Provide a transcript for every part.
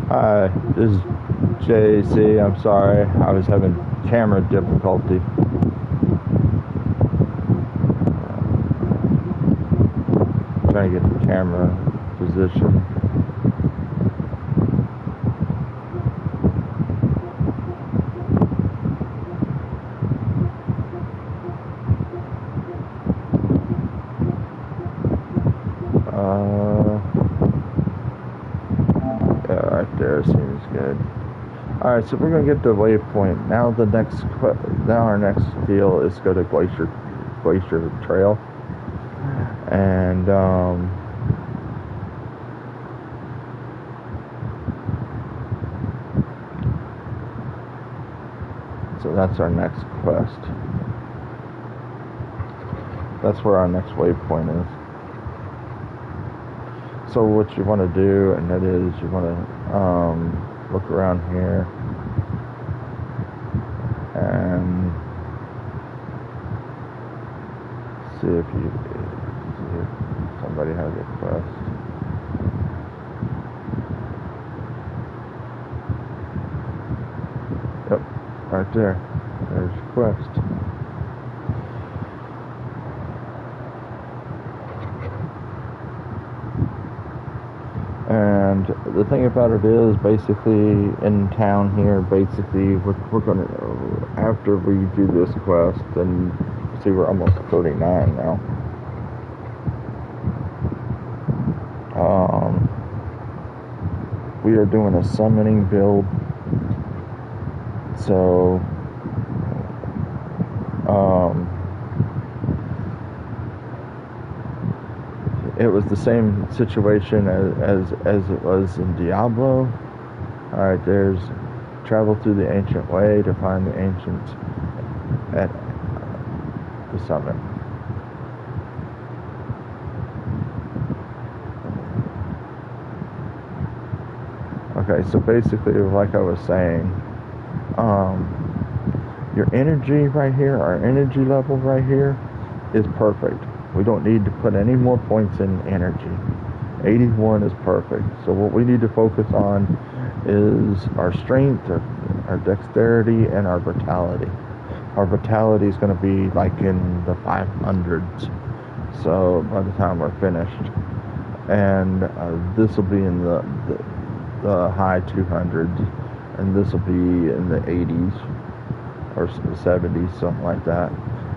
Hi, this is JC. I'm sorry, I was having camera difficulty. Trying to get the camera position. Yeah, right there seems good. Alright, so we're gonna get to waypoint. Now our next deal is go to Glacier Trail. And so that's our next quest. That's where our next waypoint is. So what you want to do, and that is you want to look around here and see if somebody has a quest. Yep, right there. There's your quest. And the thing about it is, basically, in town here, basically, we're gonna, after we do this quest, then, see, we're almost 39 now. We are doing a summoning build, so, it was the same situation as it was in Diablo. Alright, there's travel through the ancient way to find the ancients at the summit. Okay, so basically, like I was saying, your energy right here, our energy level right here, is perfect. We don't need to put any more points in energy. 81 is perfect. So what we need to focus on is our strength, our dexterity, and our vitality. Our vitality is going to be like in the 500s. So by the time we're finished, and this will be in the high 200s, and this will be in the 80s or 70s, something like that.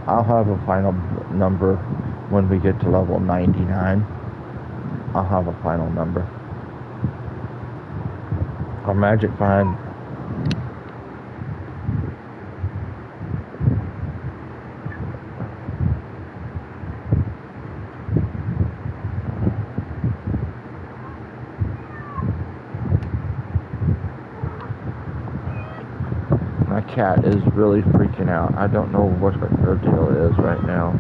I'll have a final number when we get to level 99. I'll have a final number. Our magic find, my cat is really freaking out. I don't know what her deal is right now.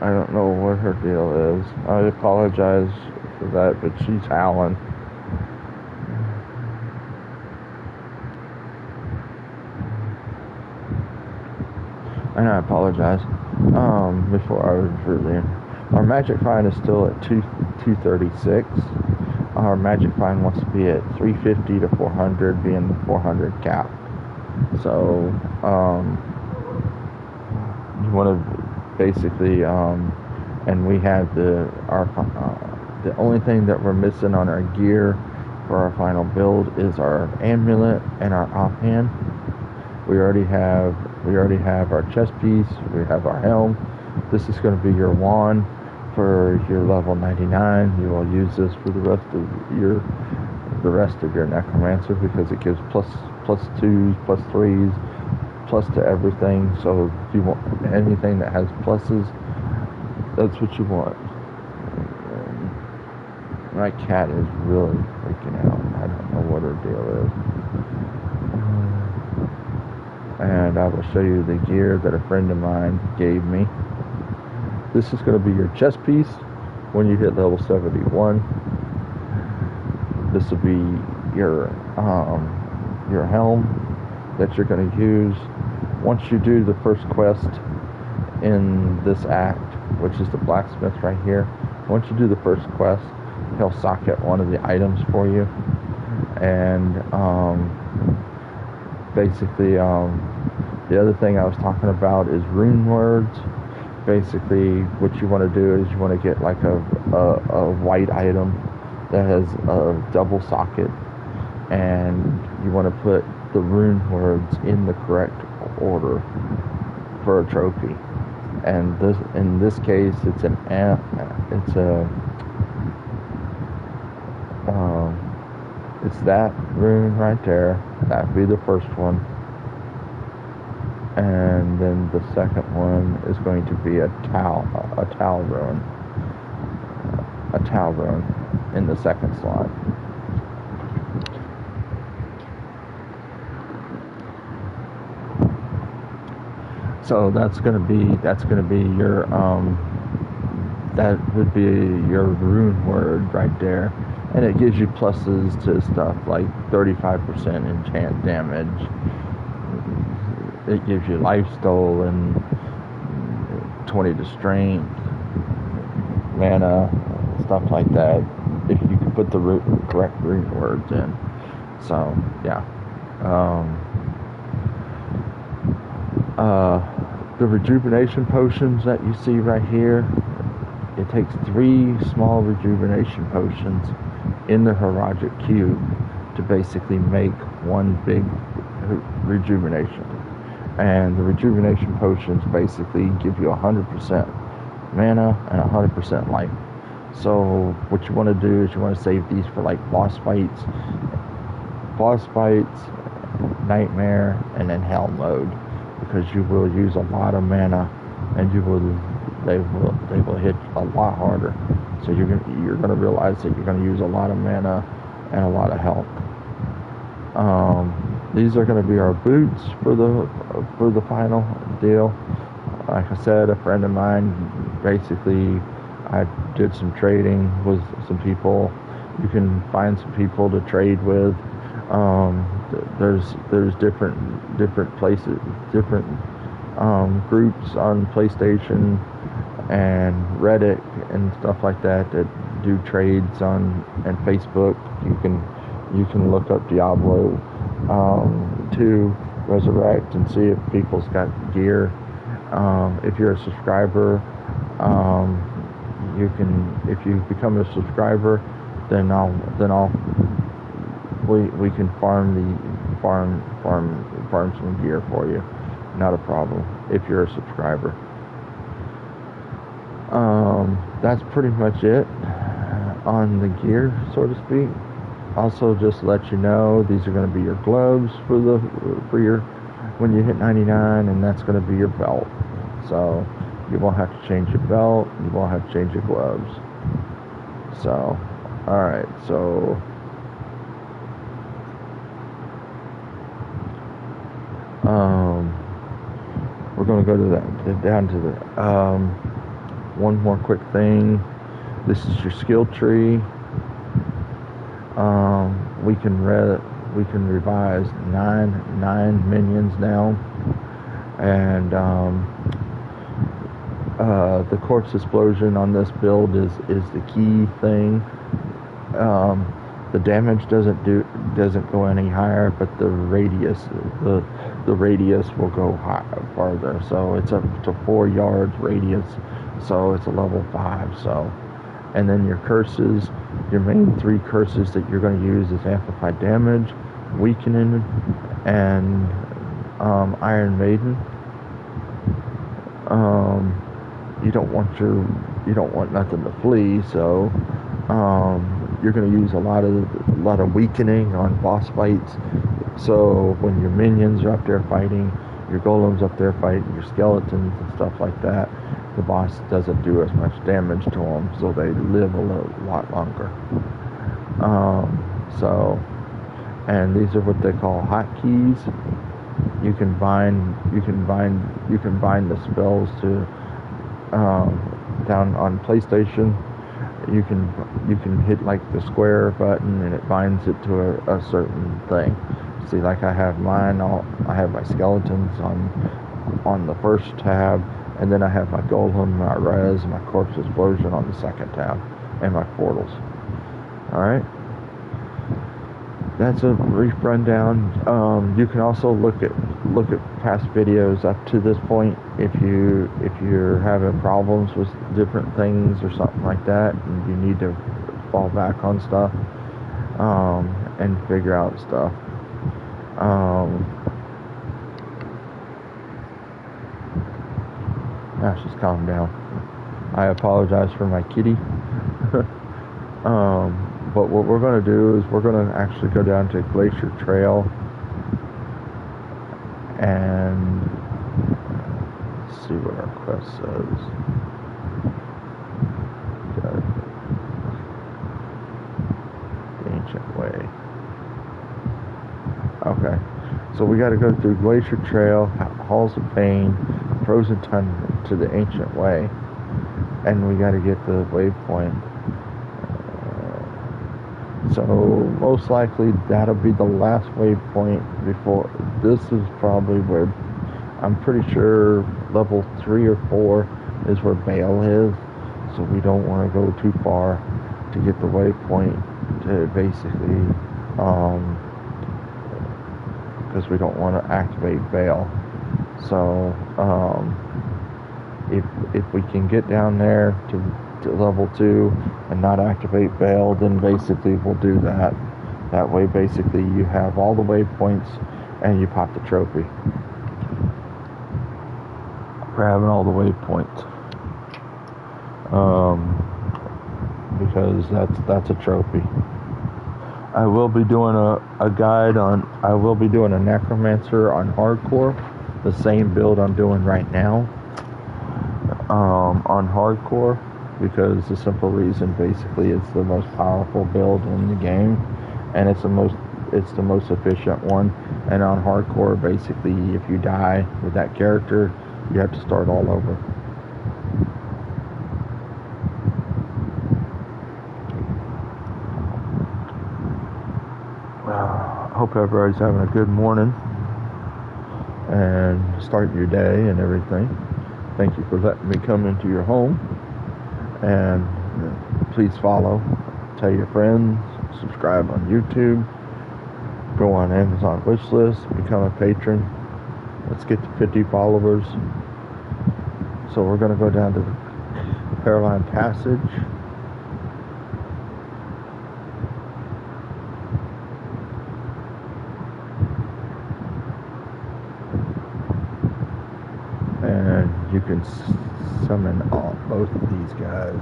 I don't know what her deal is. I apologize for that, but she's howling. And I apologize. Before I was really... Our magic find is still at 236. Our magic find wants to be at 350 to 400, being the 400 cap. So, you want to basically, and we have the only thing that we're missing on our gear for our final build is our amulet and our offhand. We already have our chest piece. We have our helm. This is going to be your wand for your level 99. You will use this for the rest of your necromancer, because it gives plus 2s, plus 3s, plus to everything. So if you want anything that has pluses, that's what you want. My cat is really freaking out. I don't know what her deal is. And I will show you the gear that a friend of mine gave me. This is going to be your chest piece when you hit level 71. This will be your helm that you're going to use once you do the first quest in this act, which is the blacksmith right here. once you do the first quest, he'll socket one of the items for you, and basically the other thing I was talking about is rune words. Basically, what you want to do is you want to get like a white item that has a double socket, and you want to put the rune words in the correct order for a trophy. And this, in this case, it's that rune right there. That'd be the first one. And then the second one is going to be a tau rune in the second slot. So that's gonna be your that would be your rune word right there, and it gives you pluses to stuff like 35% enchant damage. It gives you life stolen, 20 to strength, mana, stuff like that, if you can put the correct rune words in. So yeah. The rejuvenation potions that you see right here, it takes 3 small rejuvenation potions in the Heroic Cube to basically make one big rejuvenation. And the rejuvenation potions basically give you 100% mana and 100% life. So what you want to do is you want to save these for like boss fights, nightmare, and then hell mode, because you will use a lot of mana, and they will hit a lot harder. So you're gonna realize that you're gonna use a lot of mana and a lot of health. These are gonna be our boots for the final deal. Like I said, a friend of mine, basically, I did some trading with some people. You can find some people to trade with. There's different places, different groups on PlayStation and Reddit and stuff like that do trades on, and Facebook. You can look up Diablo 2 Resurrect and see if people's got gear. If you're a subscriber, if you become a subscriber, then we can farm some gear for you. Not a problem if you're a subscriber. That's pretty much it on the gear, so to speak. Also, just to let you know, these are going to be your gloves for your when you hit 99, and that's going to be your belt. So you won't have to change your belt, you won't have to change your gloves. So, alright, so we're going to go to down to the one more quick thing. This is your skill tree. We can revise nine minions now, and the corpse explosion on this build is the key thing. The damage doesn't go any higher, but the radius will go farther. So it's up to 4 yards radius. So it's a level 5. So, and then your curses, your main 3 curses that you're going to use is amplified damage, weakening, and Iron Maiden. You don't want nothing to flee, so you're going to use a lot of weakening on boss fights. So when your minions are up there fighting, your golems up there fighting, your skeletons and stuff like that, the boss doesn't do as much damage to them, so they live a lot longer. And these are what they call hotkeys. You can bind the spells to down on PlayStation. You can hit like the square button and it binds it to a certain thing. See, like I have mine. I have my skeletons on the first tab, And then I have my golem, my res, my corpse explosion on the second tab, and my portals. Alright. That's a brief rundown. You can also look at past videos up to this point if you're having problems with different things or something like that, and you need to fall back on stuff and figure out stuff. Just calm down. I apologize for my kitty. But what we're going to do is we're going to actually go down to Glacier Trail and see what our quest says. Got the Ancient Way. Okay, so we got to go through Glacier Trail, Halls of Pain, Frozen Tundra to the Ancient Way, and we got to get the waypoint. So most likely that'll be the last waypoint before. This is probably where I'm pretty sure level 3 or 4 is where Bale is. So we don't want to go too far to get the waypoint to basically, because we don't want to activate Bale. So if we can get down there to level 2 and not activate Bale, then basically we'll do that. That way basically you have all the waypoints and you pop the trophy. Grabbing all the waypoints. Because that's a trophy. I will be doing a guide on, I will be doing a necromancer on hardcore, the same build I'm doing right now on hardcore, because the simple reason basically it's the most powerful build in the game, and it's the most efficient one. And on hardcore basically if you die with that character you have to start all over. I hope everybody's having a good morning and starting your day and everything. Thank you for letting me come into your home. And please follow, tell your friends, subscribe on YouTube, go on Amazon wishlist, become a patron. Let's get to 50 followers. So we're going to go down to the Caroline Passage. And you can summon both of these guys.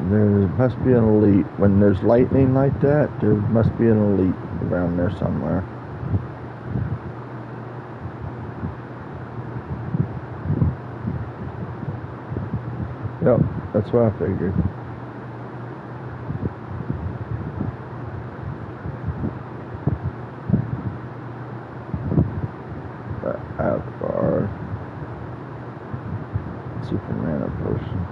There must be an elite. When there's lightning like that, there must be an elite around there somewhere. Yep, that's what I figured. The Avatar. Superman potion.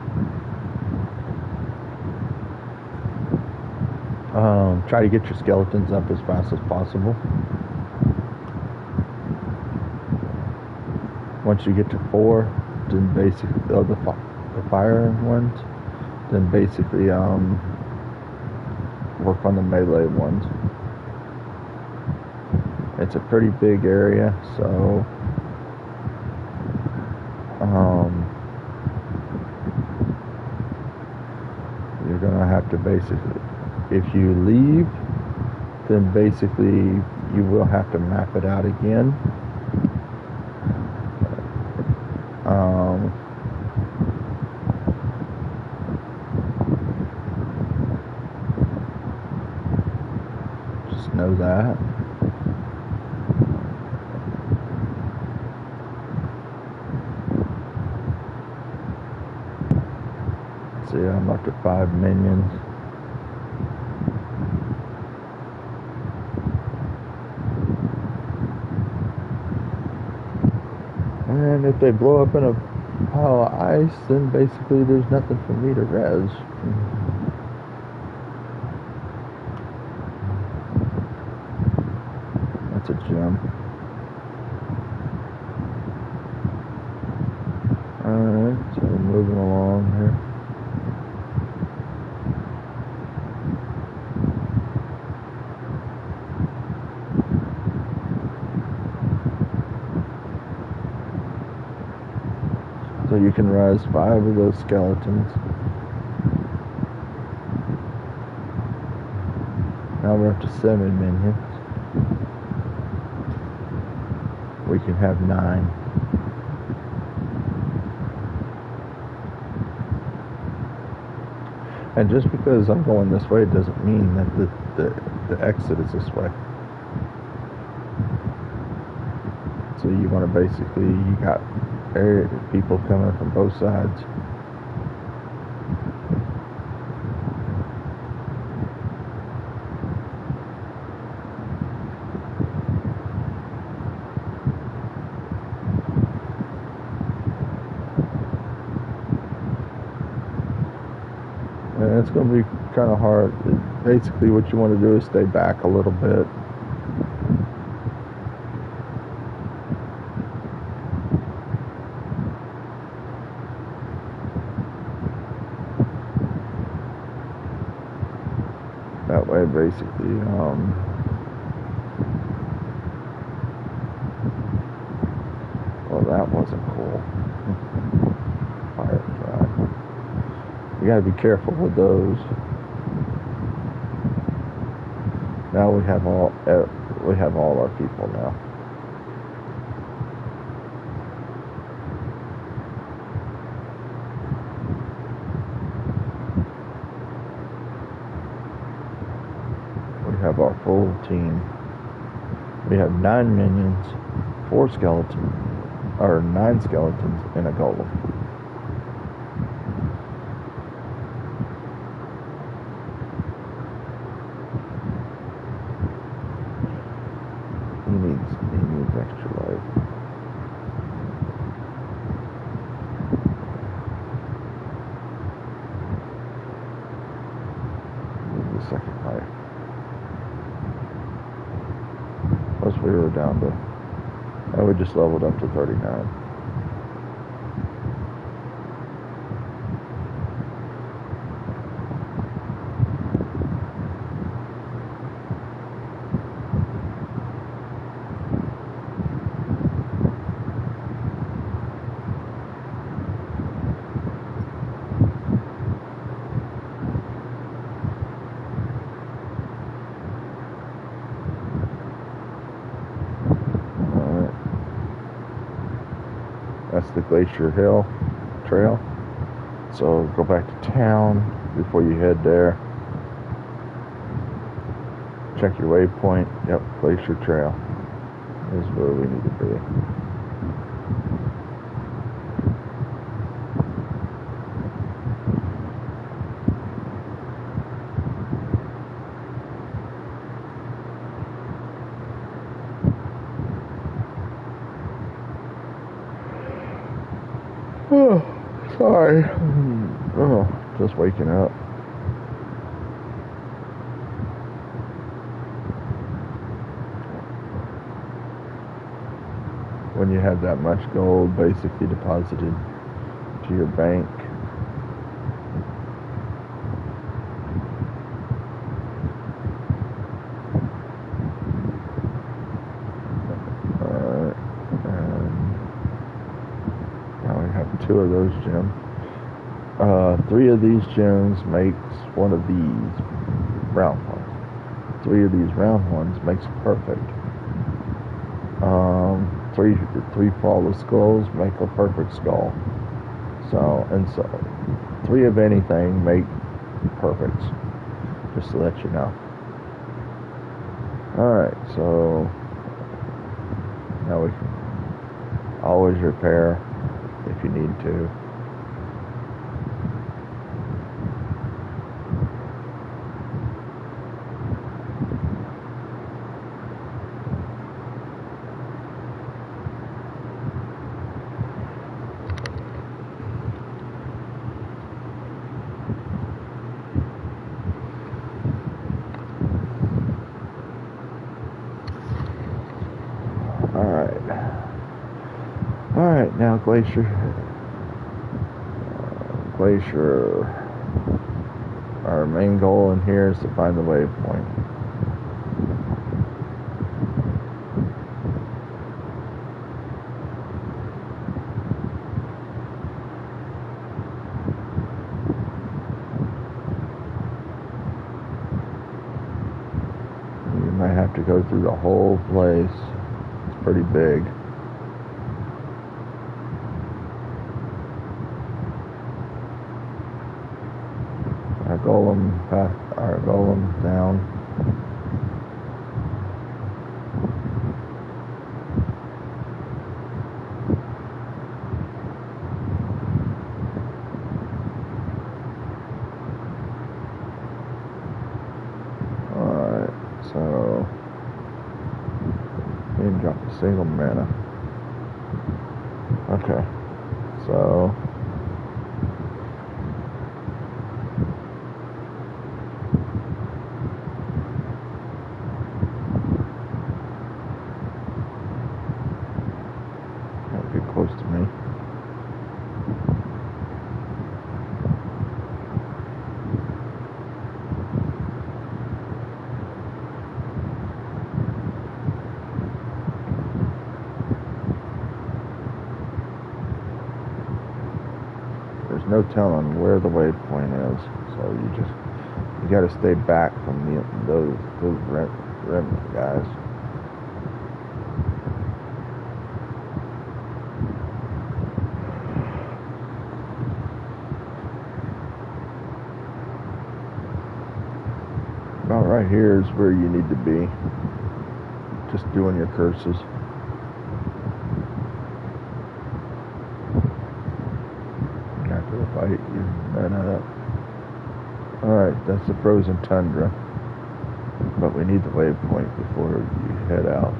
Try to get your skeletons up as fast as possible. Once you get to 4, then basically the fire ones, then basically work on the melee ones. It's a pretty big area, so you're gonna have to basically, if you leave, then basically you will have to map it out again. Just know that. See, I'm up to 5 minions. And And if they blow up in a pile of ice, then basically there's nothing for me to res. That's a gem. Alright, so we're moving along here. So you can rise 5 of those skeletons. Now we're up to 7 minions. We can have 9. And just because I'm going this way doesn't mean that the exit is this way. So you want to basically, you got people coming from both sides. And it's going to be kind of hard. Basically what you want to do is stay back a little bit. That way, basically, well, that wasn't cool. Firefly. You gotta be careful with those. Now we have all our people now. Have our full team. We have 9 minions, 4 skeletons, or 9 skeletons, and a golem. He needs extra life. He needs a second life. Plus we were down to, and we just leveled up to 39. That's the Glacier Hill Trail. So go back to town before you head there. Check your waypoint. Yep, Glacier Trail is where we need to be. Oh, sorry. Oh, just waking up. When you have that much gold basically deposited to your bank, now we have 2 of those gems. 3 of these gems makes one of these round ones. 3 of these round ones makes perfect. 3 flawless skulls make a perfect skull. So 3 of anything make perfects. Just to let you know. Alright, so now we can always repair if you need to. Now Glacier, our main goal in here is to find the waypoint. You might have to go through the whole place. It's pretty big. Our golem down. Alright, so we didn't drop a single mana. Okay, so close to me. There's no telling where the waypoint is, so you got to stay back from those remnant guys. About right here is where you need to be. Just doing your curses. Not gonna fight you. No. Alright, that's the frozen tundra. But we need the waypoint before you head out.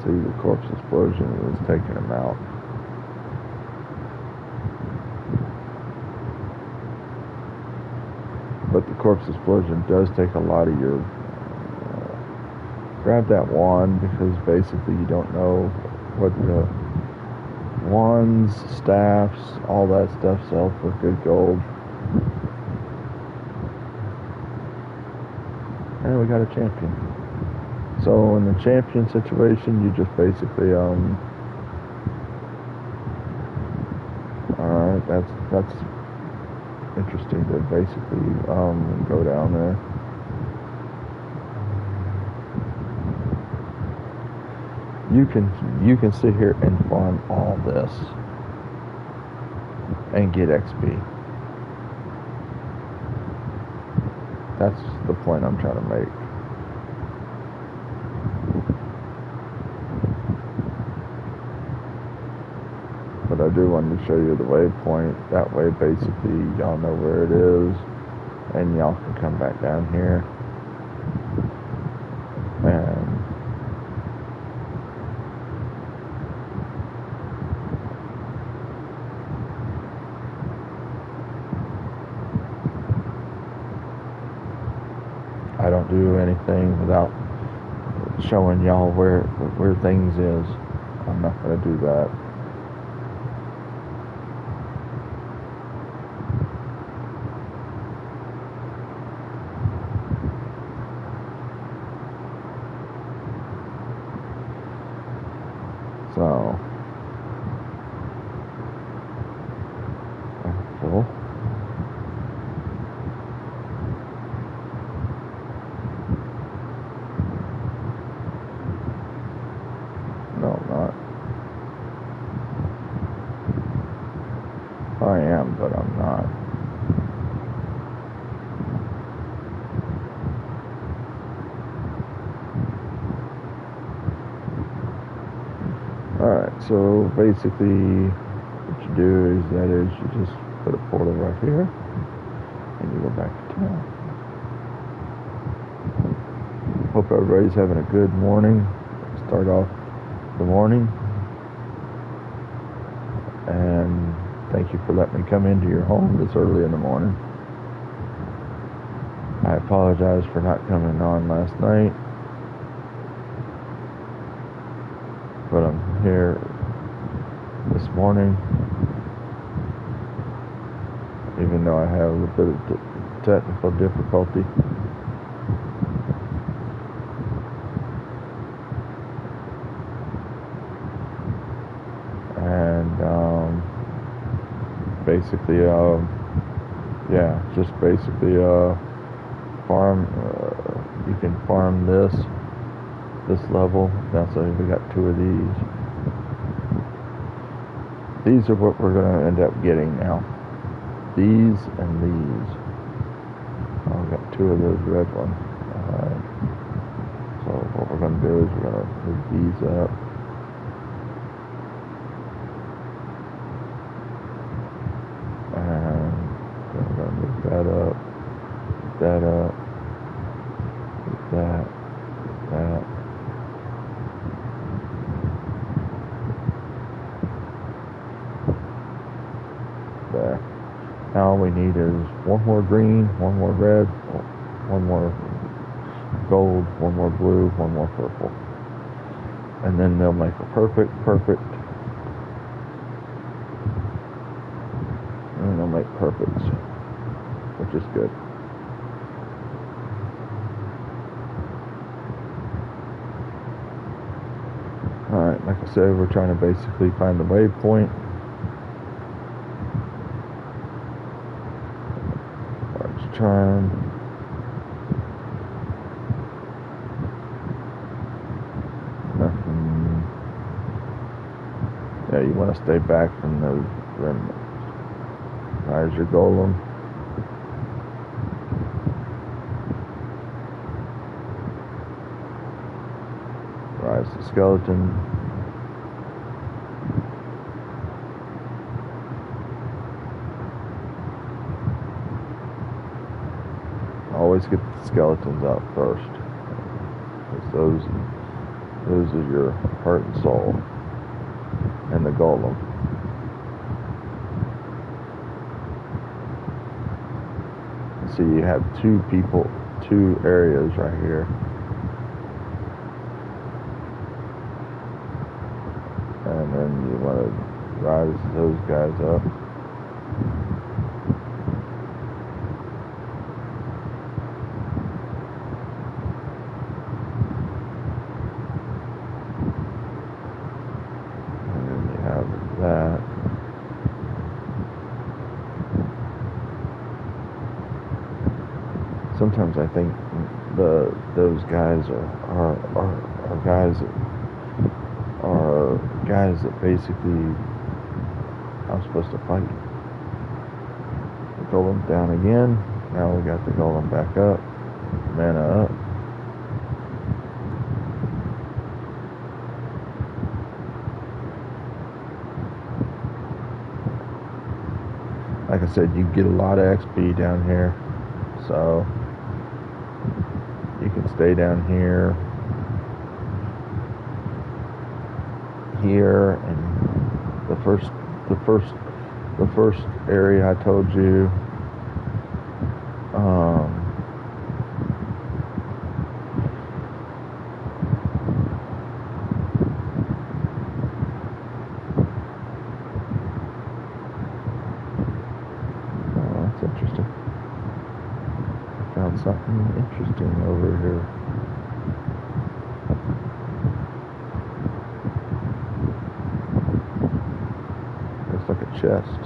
See, the corpse explosion is taking him out. But the corpse explosion does take a lot of your... grab that wand, because basically you don't know what the wands, staffs, all that stuff sell for good gold. And we got a champion. So in the champion situation, you just basically, alright, that's interesting to basically, go down there. You can sit here and farm all this and get XP. That's the point I'm trying to make. But I do want to show you the waypoint. That way, basically, y'all know where it is, and y'all can come back down here. And I don't do anything without showing y'all where things is. I'm not going to do that. So, that's cool. No, I'm not. I am, but I'm not. Alright, so basically what you do is you just put a portal right here and you go back to town. Hope everybody's having a good morning. Start off the morning. and thank you for letting me come into your home this early in the morning. I apologize for not coming on last night, but I'm here this morning, even though I have a bit of technical difficulty. And basically, just basically farm. You can farm this level. Now, so we got 2 of these. These are what we're going to end up getting now. These and these. Oh, we got 2 of those red ones. Alright. So what we're going to do is we're going to move these up. And we're going to move that up. That up. That. There. Now all we need is 1 more green, 1 more red, 1 more gold, 1 more blue, 1 more purple. And then they'll make a perfect. And they'll make perfects, which is good. Alright, like I said, we're trying to basically find the waypoint. Large charm. Nothing. Yeah, you want to stay back from those remnants. Rise your golem. Rise the skeleton. Always get the skeletons out first, because those are your heart and soul, and the golem. See, you have 2 areas right here. And then you want to rise those guys up. And then you have that. Sometimes I think those guys are guys that basically I'm supposed to fight. The golem down again. Now we got the golem back up. Mana up. Like I said, you get a lot of XP down here, so you can stay down here, and the first area I told you. That's interesting. Found something interesting over here. Looks like a chest.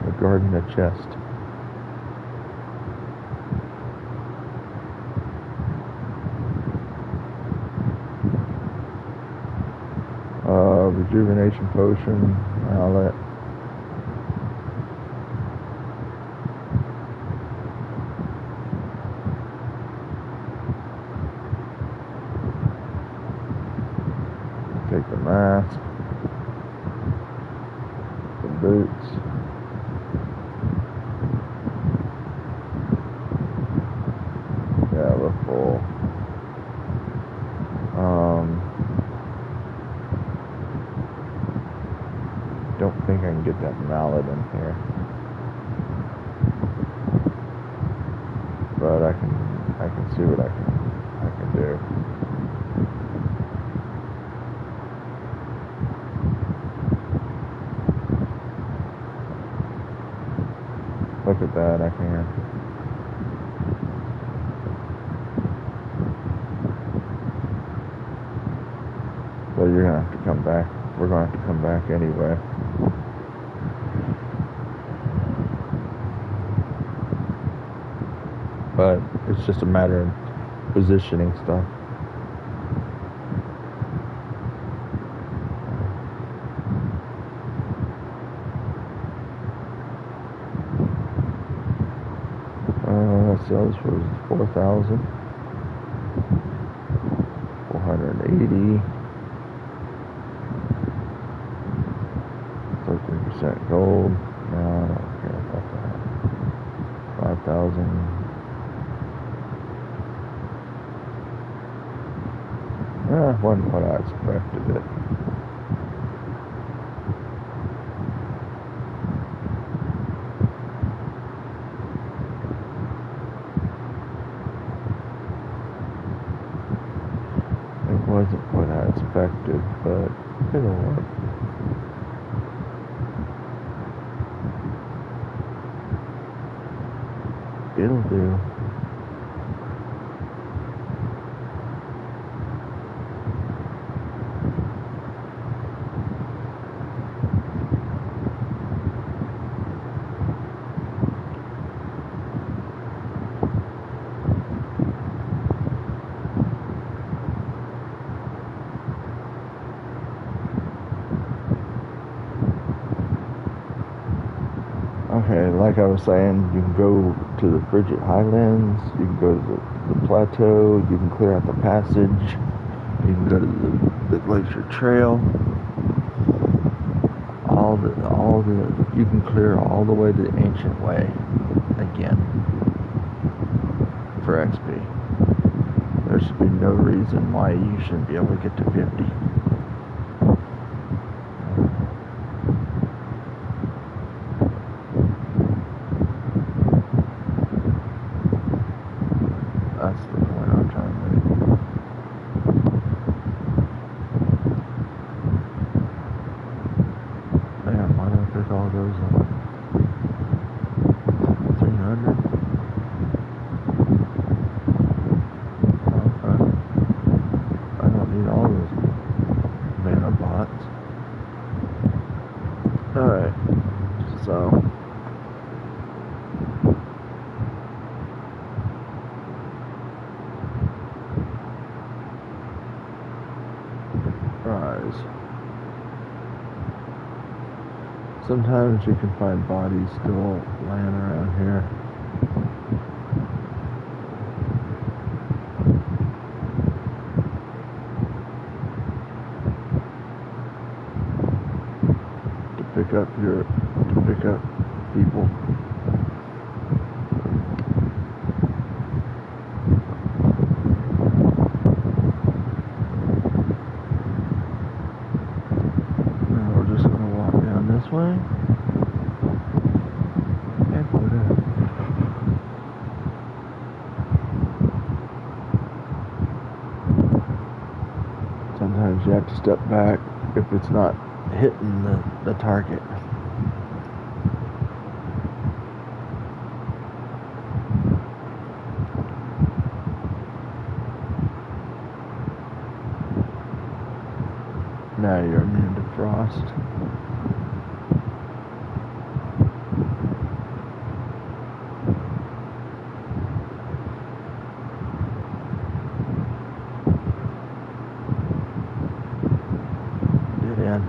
Regarding a chest. Rejuvenation Potion, mallet. Take the mask. The boots. Yeah, we're full. I can see what I can do. Look at that, I can. So you're gonna have to come back. We're gonna have to come back anyway. But it's just a matter of positioning stuff. That sells for 4,480. 13% gold. No, I don't care about that. 5,000. Wasn't what I expected it. It wasn't what I expected, but it'll work. It'll do. Okay, like I was saying, you can go to the Frigid Highlands, you can go to the plateau, you can clear out the passage, you can go to the Glacier Trail, you can clear all the way to the Ancient Way again for XP. There should be no reason why you shouldn't be able to get to 50. That's the point I'm trying to make. Damn, why don't I pick all those up? 300? Okay. I don't need all those mana bots. Alright, so rise. Sometimes you can find bodies still laying around here. To pick up people. Now we're just gonna walk down this way. And put it. Sometimes you have to step back if it's not hitting the target. Now you're immune to frost. Get in.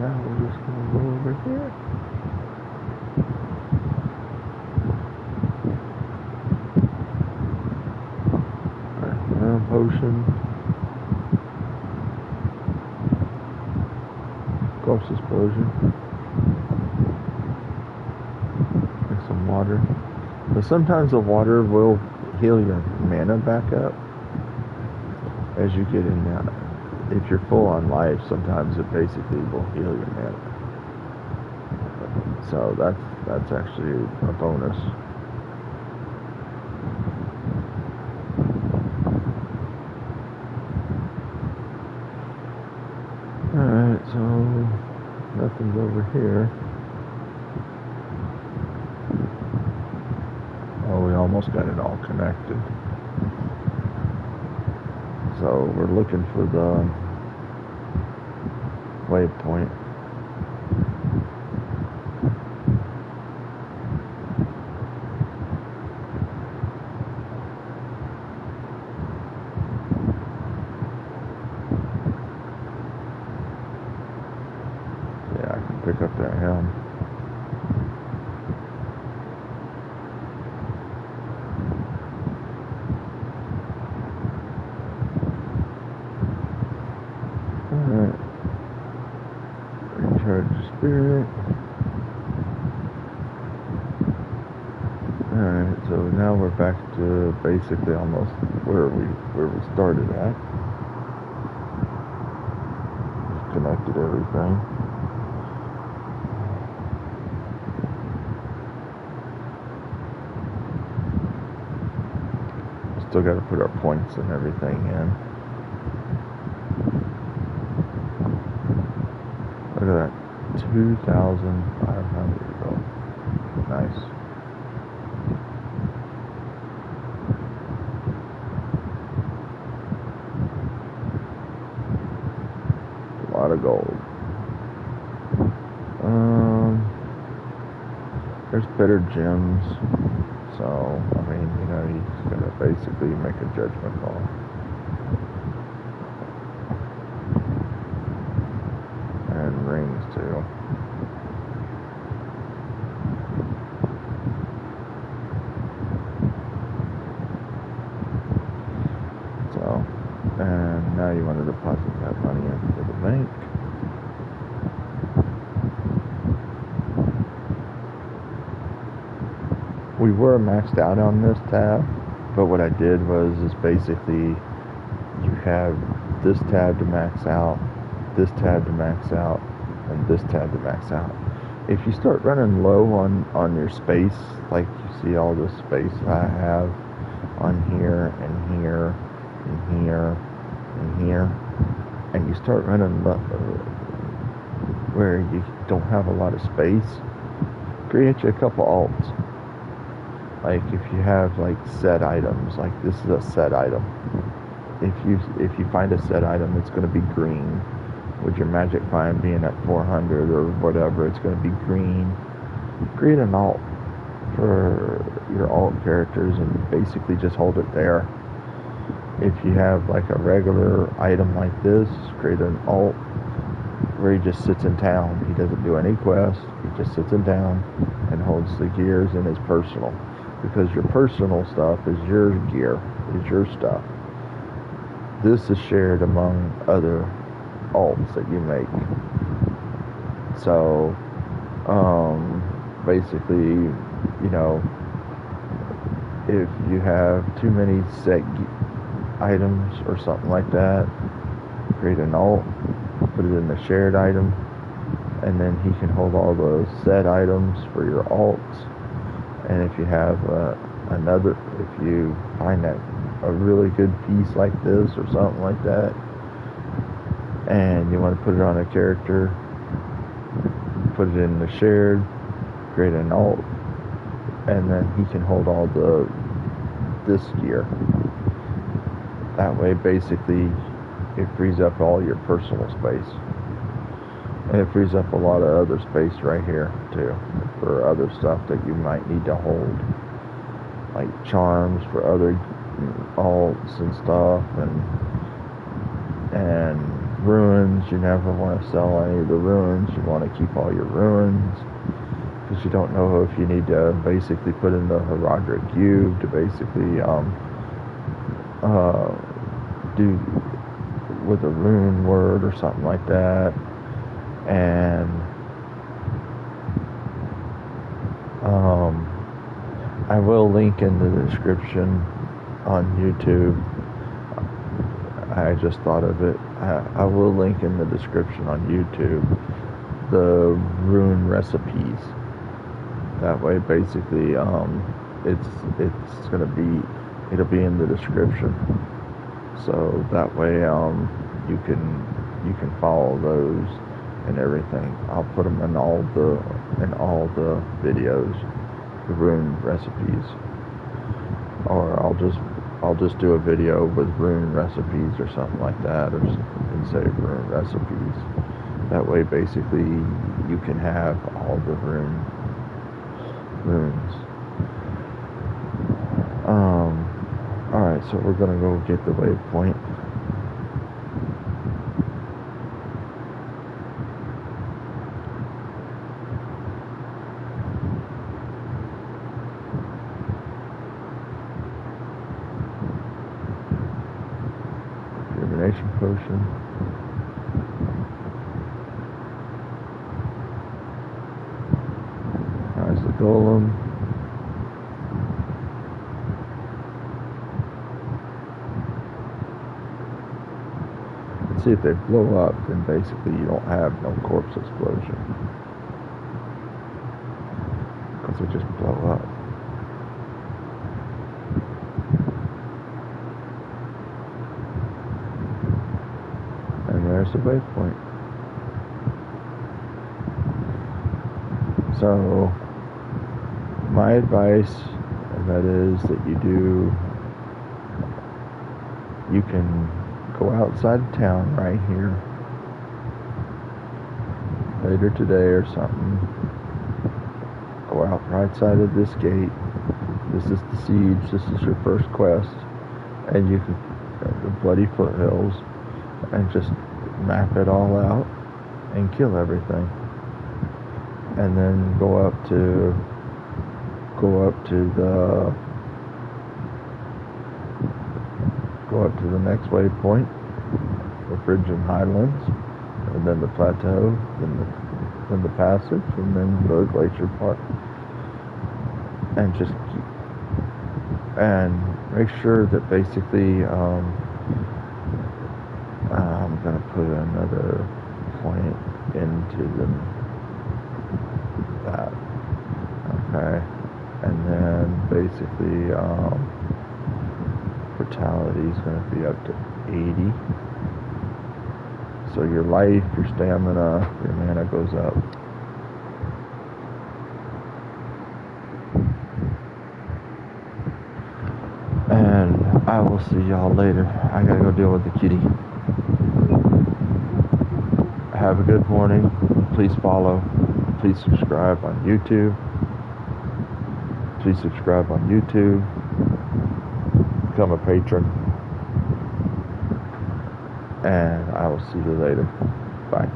Now we're just gonna go over here. Potion. Corpse explosion. And some water. But sometimes the water will heal your mana back up as you get in there. If you're full on life, sometimes it basically will heal your mana. So that's actually a bonus. Alright, so nothing's over here. Oh, we almost got it all connected. So we're looking for the waypoint. Yeah, I can pick up that helm. Alright. Recharge the spirit. Alright, so now we're back to basically almost where we started at. Just connected everything. Still got to put our points and everything in. Look at that, 2,500. Oh, nice. A lot of gold. There's better gems. So, I mean, you know, you just gotta basically make a judgment call. And rings too. So, and now you want to deposit that money into the bank. We were maxed out on this tab, but what I did was is basically you have this tab to max out, this tab to max out, and this tab to max out. If you start running low on your space, like you see all this space I have on here and here and here and here, and you start running low, where you don't have a lot of space, create you a couple alts. Like if you have like set items, like this is a set item. If you find a set item, it's going to be green. With your magic find being at 400 or whatever, it's going to be green. Create an alt for your alt characters and basically just hold it there. If you have like a regular item like this, create an alt where he just sits in town. He doesn't do any quests. He just sits in town and holds the gears in his personal. Because your personal stuff is your gear, is your stuff. This is shared among other alts that you make. So, basically, you know, if you have too many set items or something like that, create an alt, put it in the shared item, and then he can hold all the set items for your alts. And if you have if you find that a really good piece like this or something like that, and you want to put it on a character, put it in the shared, create an alt, and then he can hold all this gear. That way, basically, it frees up all your personal space. And it frees up a lot of other space right here, too, for other stuff that you might need to hold. Like charms for other alts and stuff, and ruins. You never want to sell any of the ruins. You want to keep all your ruins, because you don't know if you need to basically put in the Herodric cube to basically do with a rune word or something like that. And I will link in the description on YouTube. I just thought of it. I will link in the description on YouTube the rune recipes. That way, basically, it's gonna be, it'll be in the description. So that way, you can follow those and everything. I'll put them in all the videos, the rune recipes, or I'll just do a video with rune recipes or something like that, and say rune recipes. That way, basically, you can have all the runes. Alright, so we're gonna go get the waypoint. Rejuvenation Potion. There's the golem. See, if they blow up, then basically you don't have no corpse explosion, because they just blow up. And there's the waypoint. So my advice, and that is that you can go outside of town right here later today or something. Go out right side of this gate. This is the siege. This is your first quest, and you can the bloody foothills, and just map it all out and kill everything, and then go up to the next waypoint, the Frisian Highlands, and then the plateau, then the passage, and then the Glacier part, and just make sure that basically I'm gonna put another point into that. Okay, and then basically vitality is going to be up to 80. So your life, your stamina, your mana goes up. And I will see y'all later. I gotta go deal with the kitty. Have a good morning. Please follow. Please subscribe on YouTube. Please subscribe on YouTube. Become a patron. And I will see you later. Bye.